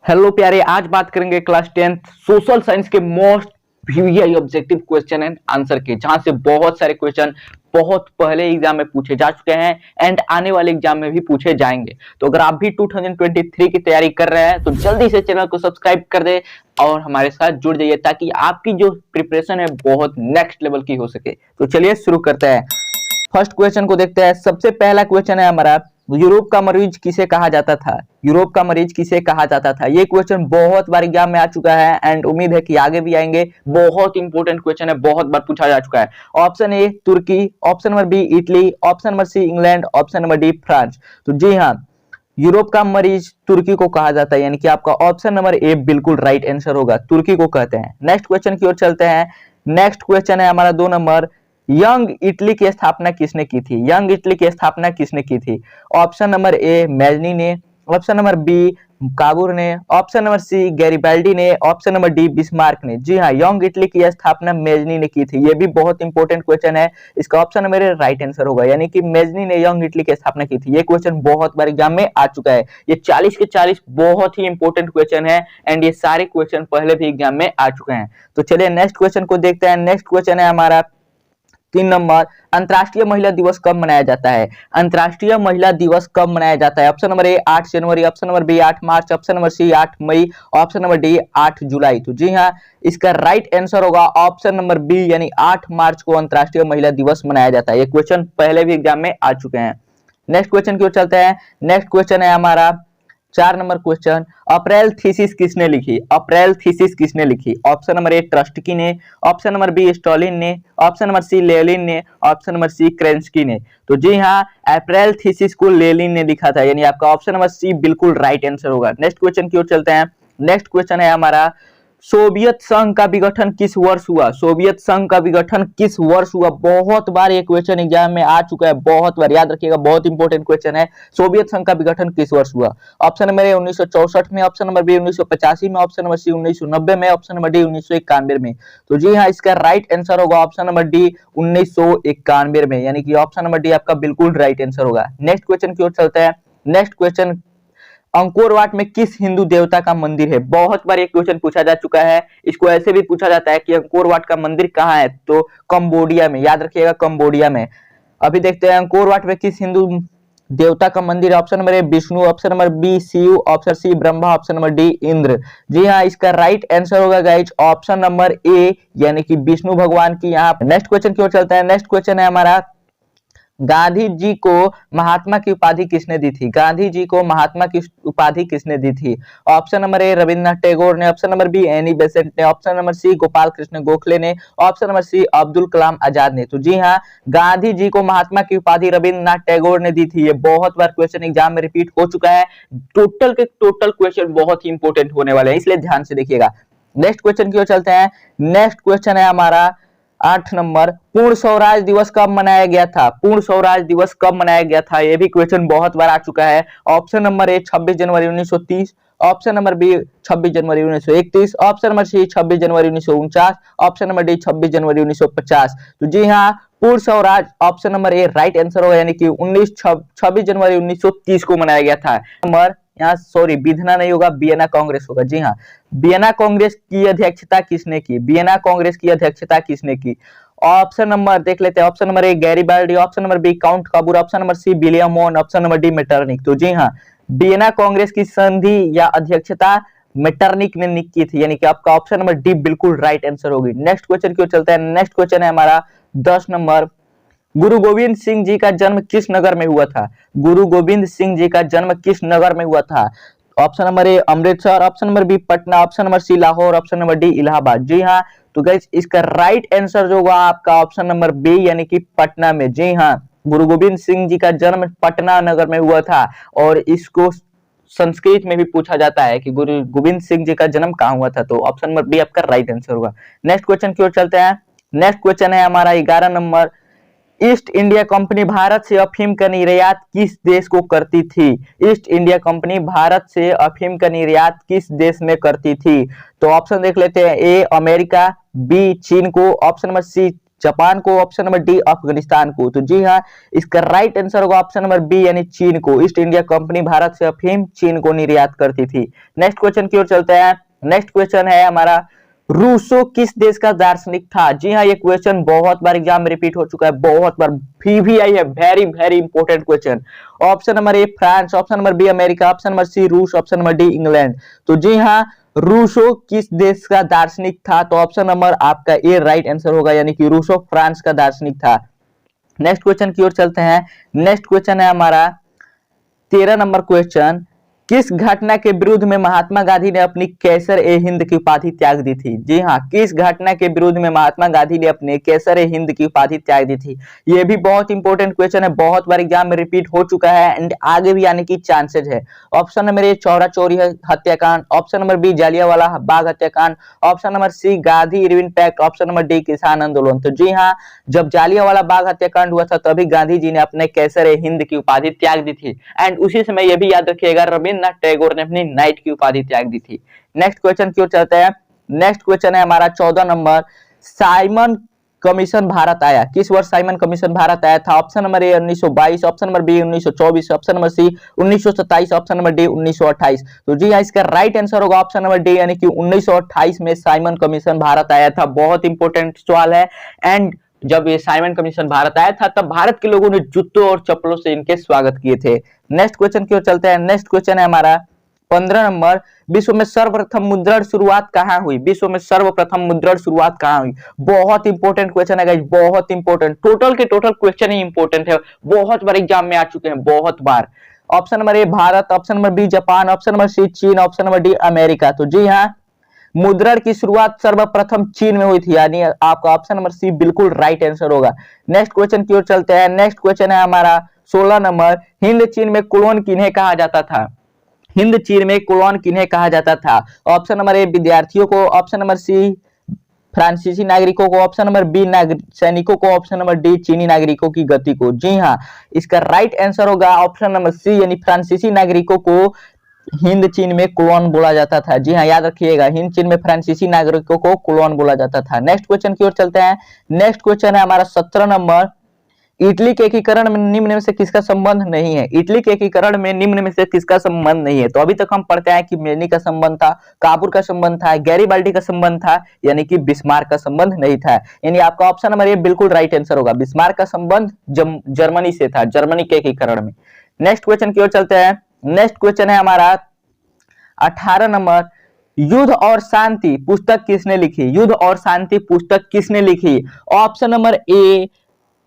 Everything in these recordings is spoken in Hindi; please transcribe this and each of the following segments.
हेलो प्यारे, आज बात करेंगे क्लास 10th सोशल साइंस के most VI objective question and answer के, जहां से बहुत सारे क्वेश्चन बहुत पहले एग्जाम में पूछे जा चुके हैं एंड आने वाले एग्जाम में भी पूछे जाएंगे। तो अगर आप भी 2023 की तैयारी कर रहे हैं तो जल्दी से चैनल को सब्सक्राइब कर दे और हमारे साथ जुड़ जाइए ताकि आपकी जो प्रिपरेशन है बहुत नेक्स्ट लेवल की हो सके। तो चलिए शुरू करते हैं। फर्स्ट क्वेश्चन को देखते हैं। सबसे पहला क्वेश्चन है हमारा, यूरोप का मरीज किसे कहा जाता था? यूरोप का मरीज किसे कहा जाता था? ये क्वेश्चन बहुत बार एग्जाम में आ चुका है एंड उम्मीद है कि आगे भी आएंगे। बहुत इंपॉर्टेंट क्वेश्चन है, बहुत बार पूछा जा चुका है। Option A Turkey, option number B Italy, option number C England, option number D France. तो जी हाँ, यूरोप का मरीज तुर्की को कहा जाता है, यानी कि आपका ऑप्शन नंबर ए बिल्कुल राइट आंसर होगा, तुर्की को कहते हैं। नेक्स्ट क्वेश्चन की ओर चलते हैं। नेक्स्ट क्वेश्चन है हमारा 2 नंबर, यंग इटली की स्थापना किसने की थी? यंग इटली की स्थापना किसने की थी? ऑप्शन नंबर ए मैजनी ने, ऑप्शन नंबर बी काबूर ने, ऑप्शन नंबर सी गैरिबाल्डी ने, ऑप्शन नंबर डी बिस्मार्क ने। जी हाँ, यंग इटली की स्थापना मेजनी ने की थी। ये भी बहुत इंपॉर्टेंट क्वेश्चन है, इसका option number A right answer होगा, यानी कि मेजनी ने यंग इटली की स्थापना की थी। ये क्वेश्चन बहुत बार एग्जाम में आ चुका है। ये 40 के 40 बहुत ही इंपॉर्टेंट क्वेश्चन है एंड ये सारे क्वेश्चन पहले भी एग्जाम में आ चुके हैं। तो चलिए नेक्स्ट क्वेश्चन को देखते हैं। नेक्स्ट क्वेश्चन है हमारा 3 नंबर, अंतर्राष्ट्रीय महिला दिवस कब मनाया जाता है? अंतर्राष्ट्रीय महिला दिवस कब मनाया जाता है? ऑप्शन नंबर ए 8 जनवरी, ऑप्शन नंबर बी 8 मार्च, ऑप्शन नंबर सी 8 मई, ऑप्शन नंबर डी 8 जुलाई। तो जी हाँ, इसका राइट आंसर होगा ऑप्शन नंबर बी, यानी 8 मार्च को अंतर्राष्ट्रीय महिला दिवस मनाया जाता है। ये क्वेश्चन पहले भी एग्जाम में आ चुके हैं। नेक्स्ट क्वेश्चन की ओर चलते हैं। नेक्स्ट क्वेश्चन है हमारा 4 नंबर क्वेश्चन, अप्रैल थीसिस किसने लिखी? अप्रैल थीसिस किसने लिखी? ऑप्शन नंबर ए ट्रस्टकी ने, ऑप्शन नंबर बी स्टॉलिन ने, ऑप्शन नंबर सी लेलिन ने, ऑप्शन नंबर सी क्रेंस्की ने। तो जी हाँ, अप्रैल थीसिस को लेलिन ने लिखा था, यानी आपका ऑप्शन नंबर सी बिल्कुल राइट आंसर होगा। नेक्स्ट क्वेश्चन की ओर चलते हैं। नेक्स्ट क्वेश्चन है हमारा, सोवियत संघ का विघटन किस वर्ष हुआ? सोवियत संघ का विघटन किस वर्ष हुआ? बहुत बार ये क्वेश्चन एग्जाम में आ चुका है, बहुत बार, याद रखिएगा, बहुत इंपॉर्टेंट क्वेश्चन है। सोवियत संघ का विघटन किस वर्ष हुआ? ऑप्शन नंबर ए 1964 में, ऑप्शन नंबर बी 1985 में, ऑप्शन नंबर सी 1990 में, ऑप्शन नंबर डी 1991 में। तो जी हाँ, इसका राइट आंसर होगा ऑप्शन नंबर डी 1991 में, यानी कि ऑप्शन नंबर डी आपका बिल्कुल राइट आंसर होगा। नेक्स्ट क्वेश्चन की ओर चलते हैं। नेक्स्ट क्वेश्चन, अंकोर वाट में किस हिंदू देवता का मंदिर है? बहुत बार ये क्वेश्चन पूछा जा चुका है। इसको ऐसे भी पूछा जाता है कि अंकोर वाट का मंदिर कहाँ है? तो कंबोडिया में, याद रखिएगा, कंबोडिया में। अभी देखते हैं अंकोर वाट में किस हिंदू देवता का मंदिर है। Option number A Vishnu, option number B Shiv, option C Brahma, option number D Indra. जी हाँ, इसका राइट आंसर होगा गाइज ऑप्शन नंबर ए, यानी कि विष्णु भगवान की यहाँ। नेक्स्ट क्वेश्चन की ओर चलते हैं। नेक्स्ट क्वेश्चन है हमारा, गांधी जी को महात्मा की उपाधि किसने दी थी? गांधी जी को महात्मा की उपाधि किसने दी थी? Option number A Rabindranath Tagore ने, option number B Annie Besant ने, option number C Gopal Krishna Gokhale ने, option number C Abdul Kalam Azad ने। तो जी हाँ, गांधी जी को महात्मा की उपाधि रविंद्रनाथ टैगोर ने दी थी। ये बहुत बार क्वेश्चन एग्जाम में रिपीट हो चुका है। टोटल के टोटल क्वेश्चन बहुत ही इंपॉर्टेंट होने वाले हैं, इसलिए ध्यान से देखिएगा। नेक्स्ट क्वेश्चन की ओर चलते हैं। नेक्स्ट क्वेश्चन है हमारा 8 नंबर, पूर्ण स्वराज दिवस कब मनाया गया था? पूर्ण स्वराज दिवस कब मनाया गया था? यह भी क्वेश्चन बहुत बार आ चुका है। ऑप्शन नंबर ए 26 जनवरी 1930, ऑप्शन नंबर बी 26 जनवरी 1931, ऑप्शन नंबर सी 26 जनवरी 1949, ऑप्शन नंबर डी 26 जनवरी 1950। तो जी हाँ, Purna Swaraj option number A right answer होगा, यानी कि 26 जनवरी 1930 को मनाया गया था। नंबर यहाँ सॉरी विधना नहीं होगा, वियना कांग्रेस होगा। जी हाँ, वियना कांग्रेस की अध्यक्षता किसने की? वियना कांग्रेस की अध्यक्षता किसने की? ऑप्शन नंबर देख लेते हैं। Option number A Garibaldi, option number B Count Cavour, option number C William मोन, ऑप्शन नंबर डी मेटरनिक। तो जी हाँ, वियना कांग्रेस की संधि या अध्यक्षता मेटरनिक ने की थी, यानी कि आपका ऑप्शन नंबर डी बिल्कुल राइट आंसर होगी। नेक्स्ट क्वेश्चन की ओर चलते हैं। नेक्स्ट क्वेश्चन है हमारा 10 नंबर, गुरु गोविंद सिंह जी का जन्म किस नगर में हुआ था? गुरु गोविंद सिंह जी का जन्म किस नगर में हुआ था? Option number A Amritsar, option number B Patna, option number C Lahore, option number D Allahabad. जी हाँ, तो गाइस इसका राइट आंसर जो होगा आपका ऑप्शन नंबर बी, यानी कि पटना में। जी हाँ, गुरु गोविंद सिंह जी का जन्म पटना नगर में हुआ था और इसको संस्कृत में भी पूछा जाता है कि गुरु गोविंद सिंह जी का जन्म कहाँ हुआ था। तो ऑप्शन नंबर बी आपका राइट आंसर होगा। नेक्स्ट क्वेश्चन की ओर चलते हैं। नेक्स्ट क्वेश्चन है हमारा 11 number, east India company Bharat से अफीम का निर्यात किस देश को करती थी? ईस्ट इंडिया कंपनी भारत से अफीम का निर्यात किस देश में करती थी? तो ऑप्शन देख लेते हैं। ए अमेरिका, बी चीन को, ऑप्शन नंबर सी जापान को, ऑप्शन नंबर डी अफगानिस्तान को। तो जी हाँ, इसका राइट आंसर होगा ऑप्शन नंबर बी यानी चीन को। ईस्ट इंडिया कंपनी भारत से अफीम चीन को निर्यात करती थी। नेक्स्ट क्वेश्चन की ओर चलते हैं। नेक्स्ट क्वेश्चन है हमारा, रूसो किस देश का दार्शनिक था? जी हाँ, ये क्वेश्चन बहुत बार एग्जाम में रिपीट हो चुका है, बहुत बार VVI है, very very important question. Option number A France, option number B America, option number C रूस, ऑप्शन नंबर डी इंग्लैंड। तो जी हाँ, रूसो किस देश का दार्शनिक था? तो ऑप्शन नंबर आपका ए राइट आंसर होगा, यानी कि रूसो फ्रांस का दार्शनिक था। नेक्स्ट क्वेश्चन की ओर चलते हैं। नेक्स्ट क्वेश्चन है हमारा 13 नंबर क्वेश्चन, किस घटना के विरुद्ध में महात्मा गांधी ने अपनी कैसर ए हिंद की उपाधि त्याग दी थी? जी हाँ, किस घटना के विरुद्ध में महात्मा गांधी ने अपने कैसर ए हिंद की उपाधि त्याग दी थी? ये भी बहुत इंपॉर्टेंट क्वेश्चन है, बहुत बार एग्जाम में रिपीट हो चुका है एंड आगे भी आने की चांसेस है। Option number A Chaura Chauri हत्याकांड, option number B Jallianwala Bagh हत्याकांड, option number C Gandhi Irwin pact, option number D किसान आंदोलन। तो जी हाँ, जब जालियांवाला बाग हत्याकांड हुआ था तभी गांधी जी ने अपने कैसर ए हिंद की उपाधि त्याग दी थी एंड उसी समय यह भी याद रखिएगा रविंद्रनाथ टैगोर ने अपनी नाइट की उपाधि त्याग दी थी। नेक्स्ट क्वेश्चन की ओर चलते हैं। नेक्स्ट क्वेश्चन है हमारा 14 नंबर, साइमन कमीशन भारत आया, किस वर्ष साइमन कमीशन भारत आया था? Option number A 1922, option number B 1924, option number C 1927, option number D 1928। तो जी हाँ, इसका राइट आंसर होगा ऑप्शन नंबर डी, यानी कि 1928 में साइमन कमीशन भारत आया था। बहुत इंपॉर्टेंट सवाल है एंड जब ये साइमन कमीशन भारत आया था तब भारत के लोगों ने जूतों और चप्पलों से इनके स्वागत किए थे। नेक्स्ट क्वेश्चन की ओर चलते हैं। नेक्स्ट क्वेश्चन है हमारा 15 नंबर, विश्व में सर्वप्रथम मुद्रण शुरुआत कहां हुई? विश्व में सर्वप्रथम मुद्रण शुरुआत कहां हुई? बहुत इंपॉर्टेंट क्वेश्चन है गाइस, बहुत इंपॉर्टेंट। टोटल के टोटल क्वेश्चन ही इंपॉर्टेंट है, बहुत बार एग्जाम में आ चुके हैं, बहुत बार। Option number A Bharat, option number B Japan, option number C चीन, ऑप्शन नंबर डी अमेरिका। तो जी हाँ, मुद्रण की शुरुआत सर्वप्रथम चीन में हुई थी, यानी आपका ऑप्शन नंबर सी बिल्कुल राइट आंसर होगा। नेक्स्ट क्वेश्चन की ओर चलते हैं। नेक्स्ट क्वेश्चन है हमारा 16 नंबर, हिंद चीन में कुलोन किन्हें कहा जाता था? हिंद चीन में कुलोन किन्हें कहा जाता था? ऑप्शन नंबर ए विद्यार्थियों को, ऑप्शन नंबर सी फ्रांसीसी नागरिकों को, ऑप्शन नंबर बी सैनिकों को, ऑप्शन नंबर डी चीनी नागरिकों की गति को। जी हाँ, इसका राइट आंसर होगा ऑप्शन नंबर सी, यानी फ्रांसीसी नागरिकों को हिंद चीन में कुलोन बोला जाता था। जी हाँ, याद रखिएगा, हिंद चीन में फ्रांसीसी नागरिकों को कुलोन बोला जाता था। नेक्स्ट क्वेश्चन की ओर चलते हैं। नेक्स्ट क्वेश्चन है हमारा 17 नंबर, इटली के एकीकरण में निम्न में से किसका संबंध नहीं है? इटली के एकीकरण में निम्न में से किसका संबंध नहीं है? तो अभी तक हम पढ़ते हैं कि मेनी का संबंध था, काबुल का संबंध था, गैरीबाल्डी का संबंध था, यानी कि बिस्मार्क का संबंध नहीं था। यानी आपका ऑप्शन नंबर ए बिल्कुल राइट आंसर होगा, बिस्मार्क का संबंध जर्मनी से था, जर्मनी के एकीकरण में। नेक्स्ट क्वेश्चन की ओर चलते हैं। नेक्स्ट क्वेश्चन है हमारा 18 नंबर, युद्ध और शांति पुस्तक किसने लिखी? युद्ध और शांति पुस्तक किसने लिखी? ऑप्शन नंबर ए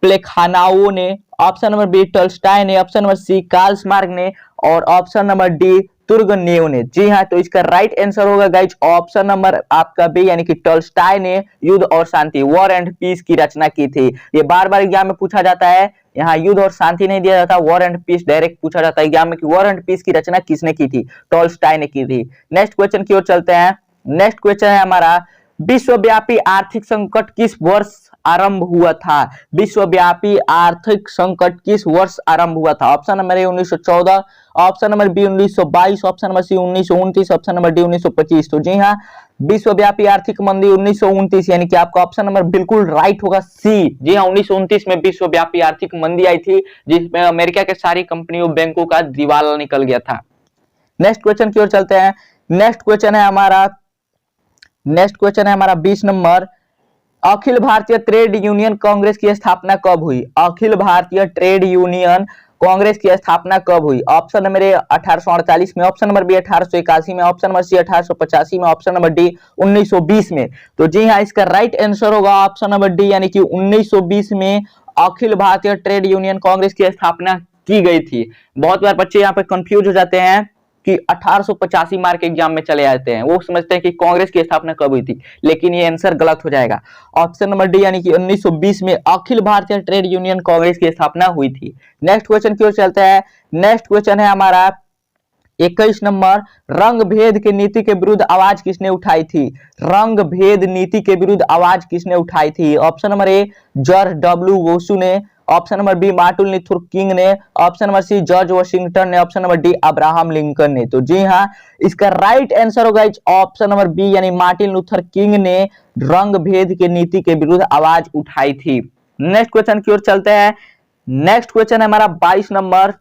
प्लेखानाओ ने, ऑप्शन नंबर बी टॉल्स्टॉय ने, option number C Karl Marx ने और ऑप्शन नंबर डी तुर्गनेव ने। जी हाँ, तो इसका राइट आंसर होगा गाइज ऑप्शन नंबर आपका बी, यानी कि टॉल्स्टॉय ने युद्ध और शांति, वॉर एंड पीस की रचना की थी। ये बार बार एग्जाम में पूछा जाता है, यहाँ युद्ध और शांति नहीं दिया जाता, वॉर एंड पीस डायरेक्ट पूछा जाता है एग्जाम में कि वॉर एंड पीस की रचना किसने की थी? टॉल्स्टॉय ने की थी। नेक्स्ट क्वेश्चन की ओर चलते हैं। नेक्स्ट क्वेश्चन है हमारा, विश्वव्यापी आर्थिक संकट किस वर्ष आरंभ हुआ था? विश्वव्यापी आर्थिक संकट किस वर्ष आरंभ हुआ था? Option number A 1914, option number B 1922, option number C 1929, option number D 1925। तो जी हाँ, विश्वव्यापी आर्थिक मंदी 1929, यानी कि आपका ऑप्शन नंबर बिल्कुल राइट होगा सी। जी हाँ, 1929 में विश्वव्यापी आर्थिक मंदी आई थी जिसमें अमेरिका के सारी कंपनियों बैंकों का दिवाला निकल गया था। नेक्स्ट क्वेश्चन की ओर चलते हैं। नेक्स्ट क्वेश्चन है हमारा 20 number, Akhil Bharatiya trade union Congress की स्थापना कब हुई? अखिल भारतीय ट्रेड यूनियन कांग्रेस की स्थापना कब हुई? ऑप्शन नंबर ए 1848 में, ऑप्शन नंबर बी 1881 में, ऑप्शन नंबर सी 1885 में, ऑप्शन नंबर डी 1920 में। तो जी हाँ, इसका राइट आंसर होगा ऑप्शन नंबर डी, यानी कि 1920 में अखिल भारतीय ट्रेड यूनियन कांग्रेस की स्थापना की गई थी। बहुत बार बच्चे यहाँ पे कंफ्यूज हो जाते हैं कि 1885 मार्क एग्जाम में चले आते हैं, वो समझते हैं कि कांग्रेस की स्थापना कब हुई थी, लेकिन ये आंसर गलत हो जाएगा। ऑप्शन नंबर डी, यानी कि 1920 में अखिल भारतीय ट्रेड यूनियन कांग्रेस की स्थापना हुई थी। नेक्स्ट क्वेश्चन की ओर चलते हैं। नेक्स्ट क्वेश्चन है हमारा 21 नंबर, रंग भेद के नीति के विरुद्ध आवाज किसने उठाई थी? रंग भेद नीति के विरुद्ध आवाज किसने उठाई थी? Option number A George W Bush ने, option number B Martin Luther King ने, option number C George Washington ने, option number D Abraham Lincoln ने। तो जी हाँ, इसका राइट आंसर होगा ऑप्शन नंबर बी यानी मार्टिन लूथर किंग ने रंग भेद की नीति के विरुद्ध आवाज उठाई थी। नेक्स्ट क्वेश्चन की ओर चलते हैं। नेक्स्ट क्वेश्चन है हमारा 22 नंबर।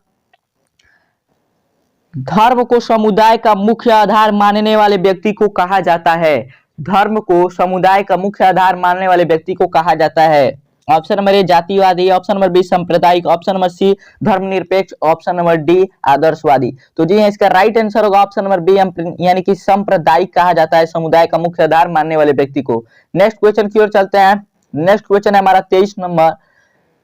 धर्म को समुदाय का मुख्य आधार मानने वाले व्यक्ति को कहा जाता है। धर्म को समुदाय का मुख्य आधार मानने वाले व्यक्ति को कहा जाता है। ऑप्शन नंबर ए जातिवादी, ऑप्शन नंबर बी सांप्रदायिक, ऑप्शन नंबर सी धर्मनिरपेक्ष, ऑप्शन नंबर डी आदर्शवादी। तो जी इसका राइट आंसर होगा ऑप्शन नंबर बी यानी कि सांप्रदायिक कहा जाता है समुदाय का मुख्य आधार मानने वाले व्यक्ति को। नेक्स्ट क्वेश्चन की ओर चलते हैं। नेक्स्ट क्वेश्चन है हमारा 23 नंबर।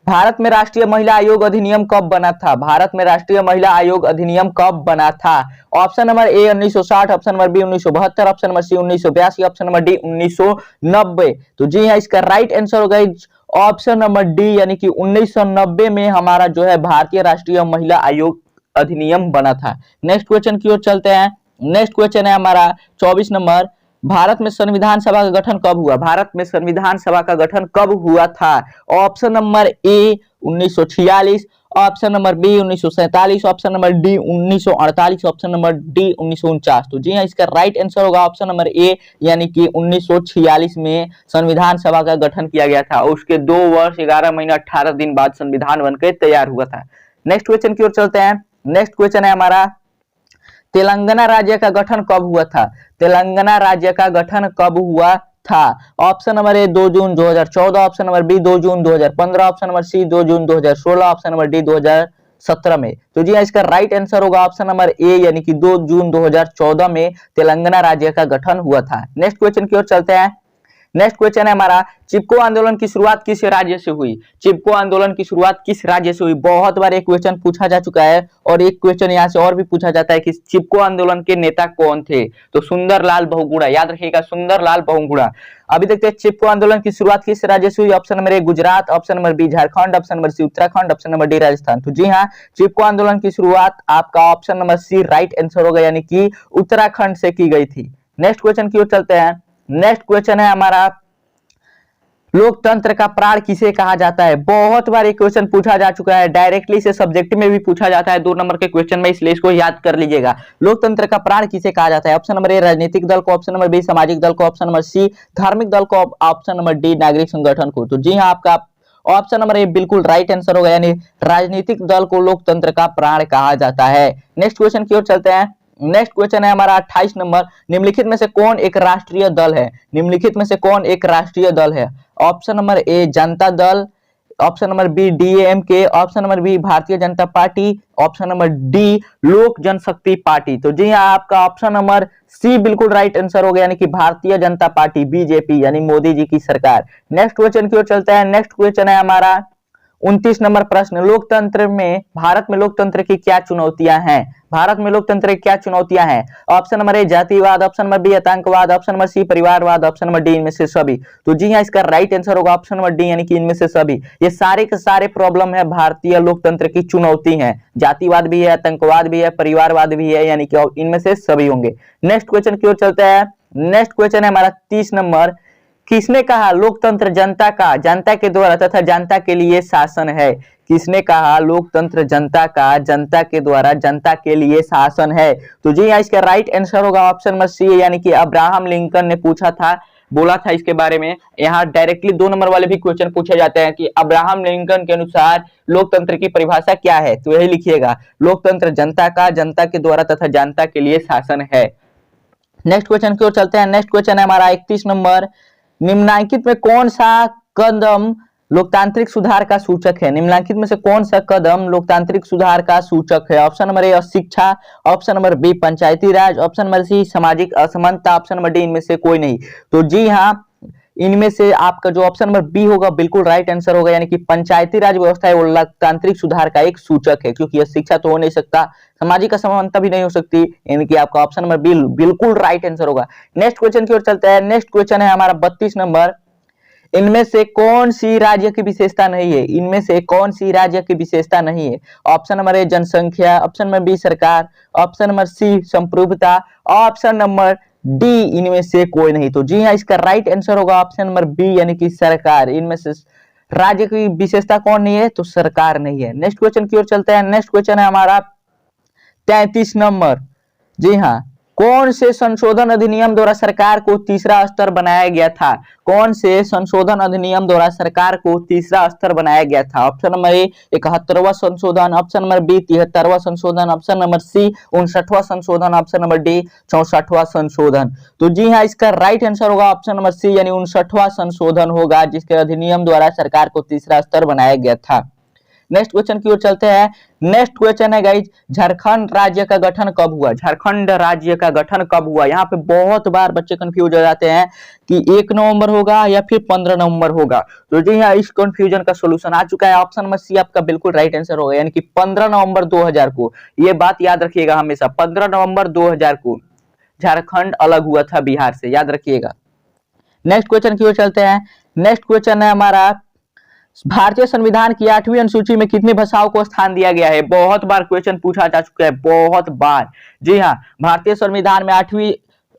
भारत में राष्ट्रीय महिला आयोग अधिनियम कब बना था? भारत में राष्ट्रीय महिला आयोग अधिनियम कब बना था? Option number A 1960, option number B 1972, option number C 1982, option number D 1990। तो जी हाँ, इसका राइट आंसर होगा ऑप्शन नंबर डी यानी कि 1990 में हमारा जो है भारतीय राष्ट्रीय महिला आयोग अधिनियम बना था। नेक्स्ट क्वेश्चन की ओर चलते हैं। नेक्स्ट क्वेश्चन है हमारा 24 नंबर। भारत में संविधान सभा का गठन कब हुआ? भारत में संविधान सभा का गठन कब हुआ था? Option number A 1946, option number B 1947, option number D 1948, option number D 1949। तो जी हाँ, इसका राइट आंसर होगा ऑप्शन नंबर ए यानी कि 1946 में संविधान सभा का गठन किया गया था। उसके 2 वर्ष 11 महीना 18 दिन बाद संविधान बनकर तैयार हुआ था। नेक्स्ट क्वेश्चन की ओर चलते हैं। नेक्स्ट क्वेश्चन है हमारा तेलंगाना राज्य का गठन कब हुआ था? तेलंगाना राज्य का गठन कब हुआ था? ऑप्शन नंबर ए 2 जून 2014, ऑप्शन नंबर बी 2 जून 2015, ऑप्शन नंबर सी 2 जून 2016, ऑप्शन नंबर डी 2017 में। तो जी इसका राइट आंसर होगा ऑप्शन नंबर ए यानी कि 2 जून 2014 में तेलंगाना राज्य का गठन हुआ था। नेक्स्ट क्वेश्चन की ओर चलते हैं। नेक्स्ट क्वेश्चन है हमारा चिपको आंदोलन की शुरुआत किस राज्य से हुई? चिपको आंदोलन की शुरुआत किस राज्य से हुई? बहुत बार एक क्वेश्चन पूछा जा चुका है और एक क्वेश्चन यहाँ से और भी पूछा जाता है कि चिपको आंदोलन के नेता कौन थे? तो सुंदरलाल बहुगुणा, याद रखिएगा सुंदरलाल बहुगुणा। अभी देखते हैं चिपको आंदोलन की शुरुआत किस राज्य से हुई। Option number A Gujarat, option number B Jharkhand, option number C Uttarakhand, option number D Rajasthan. तो जी हाँ, चिपको आंदोलन की शुरुआत आपका option number C right answer होगा यानी कि उत्तराखंड से की गई थी। नेक्स्ट क्वेश्चन की ओर चलते हैं। नेक्स्ट क्वेश्चन है हमारा लोकतंत्र का प्राण किसे कहा जाता है? बहुत बार ये क्वेश्चन पूछा जा चुका है, डायरेक्टली से सब्जेक्ट में भी पूछा जाता है 2 नंबर के क्वेश्चन में, इसलिए इसको याद कर लीजिएगा। लोकतंत्र का प्राण किसे कहा जाता है? ऑप्शन नंबर ए राजनीतिक दल को, ऑप्शन नंबर बी सामाजिक दल को, ऑप्शन नंबर सी धार्मिक दल को, ऑप्शन नंबर डी नागरिक संगठन को। तो जी हाँ, आपका ऑप्शन नंबर ए बिल्कुल राइट आंसर होगा यानी राजनीतिक दल को लोकतंत्र का प्राण कहा जाता है। नेक्स्ट क्वेश्चन की ओर चलते हैं। नेक्स्ट क्वेश्चन है हमारा 28 नंबर। निम्नलिखित में से कौन एक राष्ट्रीय दल है? निम्नलिखित में से कौन एक राष्ट्रीय दल है? Option number A Janata Dal, option number B DMK, option number B Bharatiya Janata party, option number D लोक जनशक्ति पार्टी। तो जी हाँ, आपका ऑप्शन नंबर सी बिल्कुल राइट आंसर हो गया यानी कि भारतीय जनता पार्टी बीजेपी यानी मोदी जी की सरकार। नेक्स्ट क्वेश्चन की ओर चलते हैं। नेक्स्ट क्वेश्चन है हमारा 29 नंबर प्रश्न। लोकतंत्र में भारत में लोकतंत्र की क्या चुनौतियां हैं? भारत में लोकतंत्र की क्या चुनौतियां हैं? ऑप्शन नंबर ए जातिवाद, ऑप्शन नंबर बी आतंकवाद, ऑप्शन नंबर सी परिवारवाद, ऑप्शन नंबर डी इनमें से सभी। तो जी हाँ, इसका राइट आंसर होगा ऑप्शन नंबर डी यानी कि इनमें से सभी। ये सारे के सारे प्रॉब्लम है भारतीय लोकतंत्र की चुनौती है। जातिवाद भी है, आतंकवाद भी है, परिवारवाद भी है, यानी कि इनमें से सभी होंगे। नेक्स्ट क्वेश्चन की ओर चलते हैं। नेक्स्ट क्वेश्चन है हमारा 30 नंबर। किसने कहा लोकतंत्र जनता का, जनता के द्वारा तथा जनता के लिए शासन है? किसने कहा लोकतंत्र जनता का, जनता के द्वारा जनता के लिए शासन है? तो जी हाँ, इसका राइट आंसर होगा ऑप्शन नंबर सी यानी कि अब्राहम लिंकन ने पूछा था, बोला था इसके बारे में। यहाँ डायरेक्टली 2 नंबर वाले भी क्वेश्चन पूछे जाते हैं कि अब्राहम लिंकन के अनुसार लोकतंत्र की परिभाषा क्या है? तो यही लिखिएगा, लोकतंत्र जनता का, जनता के द्वारा तथा जनता के लिए शासन है। नेक्स्ट क्वेश्चन की ओर चलते हैं। नेक्स्ट क्वेश्चन है हमारा 31 नंबर। निम्नलिखित में कौन सा कदम लोकतांत्रिक सुधार का सूचक है? निम्नलिखित में से कौन सा कदम लोकतांत्रिक सुधार का सूचक है? ऑप्शन नंबर ए शिक्षा, ऑप्शन नंबर बी पंचायती राज, ऑप्शन नंबर सी सामाजिक असमानता, ऑप्शन नंबर डी इनमें से कोई नहीं। तो जी हाँ, इनमें से आपका जो ऑप्शन नंबर बी होगा बिल्कुल राइट आंसर होगा, यानी कि पंचायती राज व्यवस्था है वो लोकतांत्रिक सुधार का एक सूचक है, क्योंकि यह शिक्षा तो हो नहीं सकता, सामाजिक असमानता भी नहीं हो सकती, यानी कि आपका ऑप्शन नंबर बी बिल्कुल राइट आंसर होगा। नेक्स्ट क्वेश्चन की ओर चलते हैं। नेक्स्ट क्वेश्चन है हमारा 32 नंबर। इनमें से कौन सी राज्य की विशेषता नहीं है? इनमें से कौन सी राज्य की विशेषता नहीं है? ऑप्शन नंबर ए जनसंख्या, ऑप्शन नंबर बी सरकार, ऑप्शन नंबर सी संप्रभुता, ऑप्शन नंबर डी इनमें से कोई नहीं। तो जी हाँ, इसका राइट आंसर होगा ऑप्शन नंबर बी यानी कि सरकार। इनमें से राज्य की विशेषता कौन नहीं है? तो सरकार नहीं है। नेक्स्ट क्वेश्चन की ओर चलते हैं। नेक्स्ट क्वेश्चन है हमारा 33 नंबर। जी हाँ, कौन से संशोधन अधिनियम द्वारा सरकार को तीसरा स्तर बनाया गया था? कौन से संशोधन अधिनियम द्वारा सरकार को तीसरा स्तर बनाया गया था? ऑप्शन नंबर ए 71वां संशोधन, ऑप्शन नंबर बी 73वां संशोधन, ऑप्शन नंबर सी 59वां संशोधन, ऑप्शन नंबर डी 64वां संशोधन। तो जी हाँ, इसका राइट आंसर होगा ऑप्शन नंबर सी यानी 59वां संशोधन होगा, जिसके अधिनियम द्वारा सरकार को तीसरा स्तर बनाया गया था। नेक्स्ट क्वेश्चन की ओर चलते हैं। नेक्स्ट क्वेश्चन है गाइज, झारखंड राज्य का गठन कब हुआ? झारखंड राज्य का गठन कब हुआ? यहाँ पे बहुत बार बच्चे कंफ्यूज हो जाते हैं कि 1 नवंबर होगा या फिर 15 नवंबर होगा। तो जी हाँ, इस कंफ्यूजन का सॉल्यूशन आ चुका है। ऑप्शन नंबर सी आपका बिल्कुल राइट आंसर होगा, यानी कि 15 नवंबर 2000 को। ये बात याद रखिएगा हमेशा, 15 नवंबर 2000 को झारखंड अलग हुआ था बिहार से, याद रखिएगा। नेक्स्ट क्वेश्चन की ओर चलते हैं। नेक्स्ट क्वेश्चन है हमारा, भारतीय संविधान की 8वीं अनुसूची में कितनी भाषाओं को स्थान दिया गया है? बहुत बार क्वेश्चन पूछा जा चुका है, बहुत बार। जी हाँ, भारतीय संविधान में 8वीं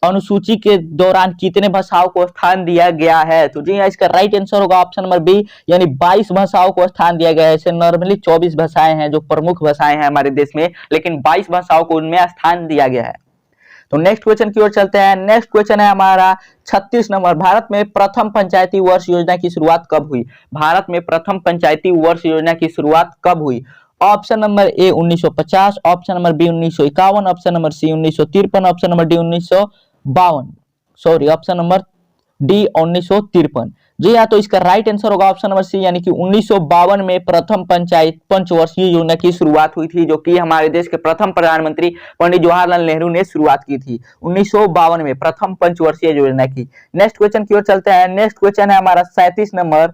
अनुसूची के दौरान कितने भाषाओं को स्थान दिया गया है? तो जी हाँ, इसका राइट आंसर होगा ऑप्शन नंबर बी यानी 22 भाषाओं को स्थान दिया गया है। ऐसे नॉर्मली 24 भाषाएं हैं जो प्रमुख भाषाएं हैं हमारे देश में, लेकिन 22 भाषाओं को उनमें स्थान दिया गया है। तो नेक्स्ट क्वेश्चन की ओर चलते हैं। नेक्स्ट क्वेश्चन है हमारा 36 नंबर, भारत में प्रथम पंचायती वर्ष योजना की शुरुआत कब हुई? भारत में प्रथम पंचायती वर्ष योजना की शुरुआत कब हुई? Option number A 1950, option number B 1951, option number C 1953, option number D 1952, sorry option number D 1953। जी हाँ, तो इसका राइट आंसर होगा ऑप्शन नंबर सी यानी कि 1952 में प्रथम पंचवर्षीय योजना की शुरुआत हुई थी, जो कि हमारे देश के प्रथम प्रधानमंत्री पंडित जवाहरलाल नेहरू ने शुरुआत की थी 1952 में प्रथम पंचवर्षीय योजना की। नेक्स्ट क्वेश्चन की ओर चलते हैं। नेक्स्ट क्वेश्चन है हमारा 37 नंबर,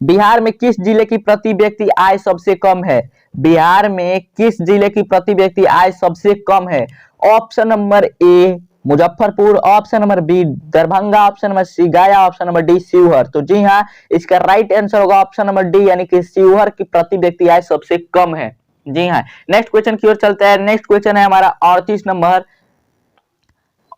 बिहार में किस जिले की प्रति व्यक्ति आय सबसे कम है? बिहार में किस जिले की प्रति व्यक्ति आय सबसे कम है? Option number A Muzaffarpur, option number B Darbhanga, option number C Gaya, option number D Sheohar. तो जी हाँ, इसका राइट आंसर होगा ऑप्शन नंबर डी यानी कि शिवहर की प्रति व्यक्ति आय सबसे कम है। जी हाँ, नेक्स्ट क्वेश्चन की ओर चलते हैं। नेक्स्ट क्वेश्चन है हमारा 38 नंबर।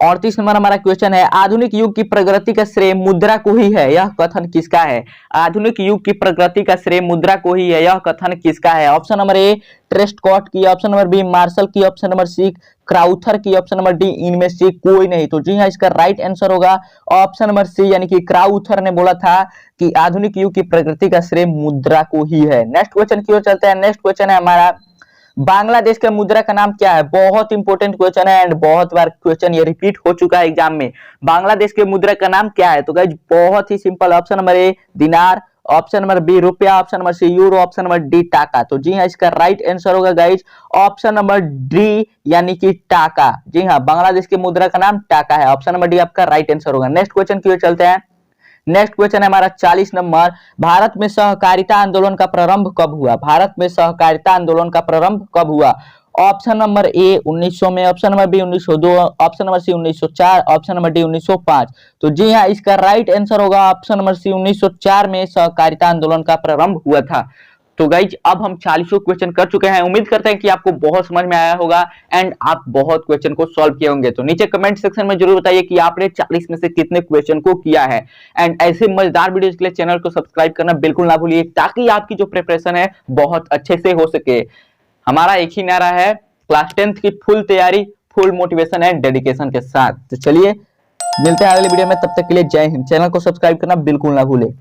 38 नंबर हमारा क्वेश्चन है, आधुनिक युग की प्रगति का श्रेय मुद्रा को ही है, यह कथन किसका है? आधुनिक युग की प्रगति का श्रेय मुद्रा को ही है, यह कथन किसका है? ऑप्शन नंबर ए ट्रेस्टकॉट की, ऑप्शन नंबर बी मार्शल की, ऑप्शन नंबर सी क्राउथर की, ऑप्शन नंबर डी इनमें से कोई नहीं। तो जी हाँ, इसका राइट आंसर होगा ऑप्शन नंबर सी यानी कि क्राउथर ने बोला था कि आधुनिक युग की प्रगति का श्रेय मुद्रा को ही है। नेक्स्ट क्वेश्चन की ओर चलते हैं। नेक्स्ट क्वेश्चन है हमारा, बांग्लादेश के मुद्रा का नाम क्या है? बहुत इंपॉर्टेंट क्वेश्चन है एंड बहुत बार क्वेश्चन ये रिपीट हो चुका है एग्जाम में। बांग्लादेश के मुद्रा का नाम क्या है? तो गाइस बहुत ही simple, option number A dinar, option number B रुपया, option number C euro, option number D taka. तो जी हाँ, इसका राइट आंसर होगा गाइस ऑप्शन नंबर डी यानी कि टाका। जी हाँ, बांग्लादेश के मुद्रा का नाम टाका है। ऑप्शन नंबर डी आपका राइट आंसर होगा। नेक्स्ट क्वेश्चन की ओर चलते हैं। नेक्स्ट क्वेश्चन है हमारा 40 नंबर, भारत में सहकारिता आंदोलन का प्रारंभ कब हुआ? भारत में सहकारिता आंदोलन का प्रारंभ कब हुआ? ऑप्शन नंबर ए 1900 में, option number B 1902, option number C 1904, option number D 1905। तो जी हाँ, इसका राइट आंसर होगा ऑप्शन नंबर सी 1904 में सहकारिता आंदोलन का प्रारंभ हुआ था। तो गाइज अब हम 40 क्वेश्चन कर चुके हैं। उम्मीद करते हैं कि आपको बहुत समझ में आया होगा एंड आप बहुत क्वेश्चन को सॉल्व किए होंगे। तो नीचे कमेंट सेक्शन में जरूर बताइए कि आपने 40 में से कितने क्वेश्चन को किया है। एंड ऐसे मजेदार वीडियोस के लिए चैनल को सब्सक्राइब करना बिल्कुल ना भूलिए, ताकि आपकी जो प्रिपरेशन है बहुत अच्छे से हो सके। हमारा एक ही नारा है, क्लास 10th की फुल तैयारी, फुल मोटिवेशन एंड डेडिकेशन के साथ। तो चलिए मिलते हैं अगले वीडियो में, तब तक के लिए जय हिंद। चैनल को सब्सक्राइब करना बिल्कुल ना भूले।